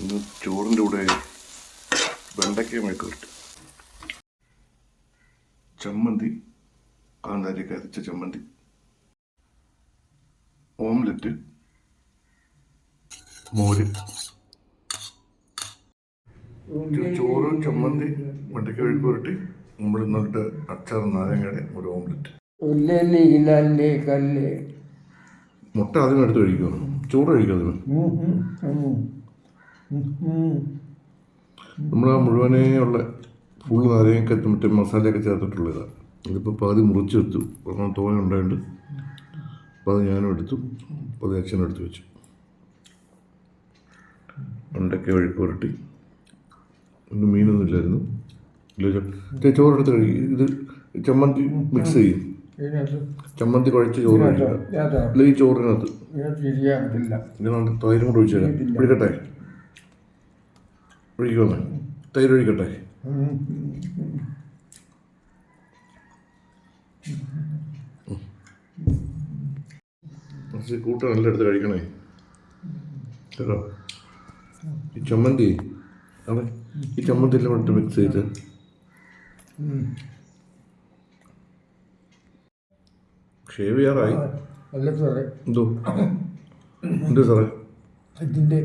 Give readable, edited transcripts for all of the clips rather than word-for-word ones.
ഇന്ന് ചോറിൻ്റെ കൂടെ വെണ്ടയ്ക്കയുമായി കിട്ടും. ചമ്മന്തി, കാന്താരിയൊക്കെ അരച്ച ചമ്മന്തി, ഓംലെറ്റ്, മോര്. ചോറ്, ചമ്മന്തി, വെണ്ടയ്ക്ക മെഴുക്ക് പുരട്ടി, നമ്മൾ ഇന്നിട്ട് അച്ചാർ, നാരങ്ങയുടെ ഒരു ഓംലെറ്റ്. മുട്ട ആദ്യം എടുത്ത് കഴിക്കുമോ? ചോറ് കഴിക്കും അതിന്. നമ്മൾ ആ മുഴുവനേ ഉള്ള ഫുള്ള് നാരങ്ങയൊക്കെ മറ്റേ മസാലയൊക്കെ ചേർത്തിട്ടുള്ള ഇതാണ്. ഇതിപ്പോൾ പകുതി മുറിച്ചെടുത്തു, ഒരെണ്ണം തോനെ ഉണ്ടായിട്ട് അപ്പോൾ അത് ഞാനും എടുത്തു, അപ്പോൾ അത് അച്ഛനും എടുത്ത് വെച്ചു. വെണ്ടയ്ക്ക മെഴുക്ക് പുരട്ടി, ഇന്ന് മീനൊന്നും ഇല്ലായിരുന്നു. ചോറെടുത്ത് കഴിക്കും. ഇത് ചമ്മന്തി മിക്സ് ചെയ്യും, ചമ്മന്തി കുഴച്ച് ചോറ് കഴിക്കുക. അല്ല ഈ ചോറിനകത്ത് ഇതിനകത്ത് തൈരും കൂടെ ഒഴിച്ചു തരാം. ഒഴിക്കട്ടെ? ഒഴിക്കുമോ? തൈര് ഒഴിക്കട്ടെ? കൂട്ട നല്ല എടുത്ത് കഴിക്കണേ കേട്ടോ. ഈ ചമ്മന്തി അതെ, ഈ ചമ്മന്തിയെല്ലാം ഇട്ട് മിക്സ് ചെയ്ത് ഷേവ് ചെയ്യാറായി. എന്തോ എന്തോ സാറേ? ഇതിൻ്റെ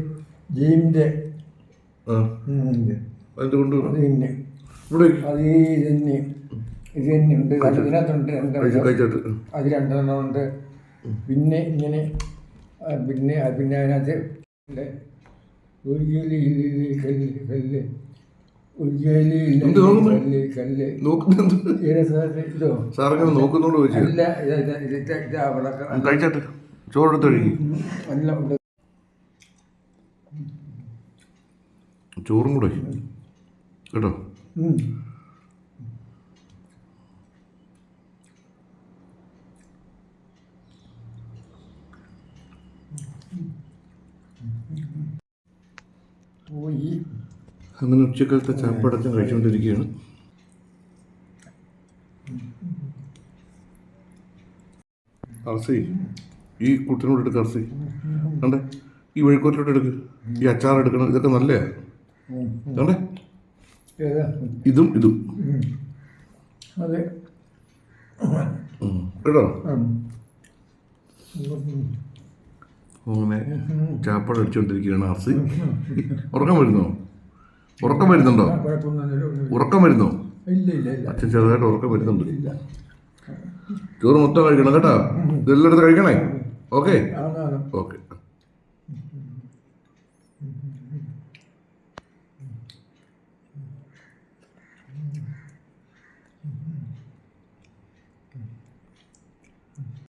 ജെയിമിൻ്റെ അതിൻ്റെ കൊണ്ട് ഇവിടെ അത് തന്നെ ഇത് തന്നെ ഉണ്ട്. അതിനകത്തുണ്ട് അത് രണ്ടെണ്ണം ഉണ്ട്. പിന്നെ ഇങ്ങനെ പിന്നെ പിന്നെ അതിനകത്ത് ചോറെടുത്ത് കഴുകി ചോറും കൂടെ കേട്ടോ. അങ്ങനെ ഉച്ചക്കാലത്തെ ചാപ്പടക്കം കഴിച്ചുകൊണ്ടിരിക്കുകയാണ്. അറസി ഈ കുട്ടിനോട് എടുക്കുക. അറസി കണ്ടേ, ഈ വെഴുക്കോട്ടിലോട്ട് എടുക്ക്. ഈ അച്ചാർ എടുക്കണം. ഇതൊക്കെ നല്ലതാണ് കണ്ടേ. ഇതും ഇതും കേട്ടോ. അങ്ങനെ ചാപ്പട അടിച്ചുകൊണ്ടിരിക്കുകയാണ് അറസി. ഉറക്കം വരുന്നോ? ഉറക്കം വരുന്നുണ്ടോ? ഉറക്കം വരുന്നോ? അച്ഛൻ ചെറുതായിട്ട് ഉറക്കം വരുന്നുണ്ട്. ചോറ് മൊത്തം കഴിക്കണം കേട്ടോ. ഇതെല്ലായിടത്ത് കഴിക്കണേ. Okay okay.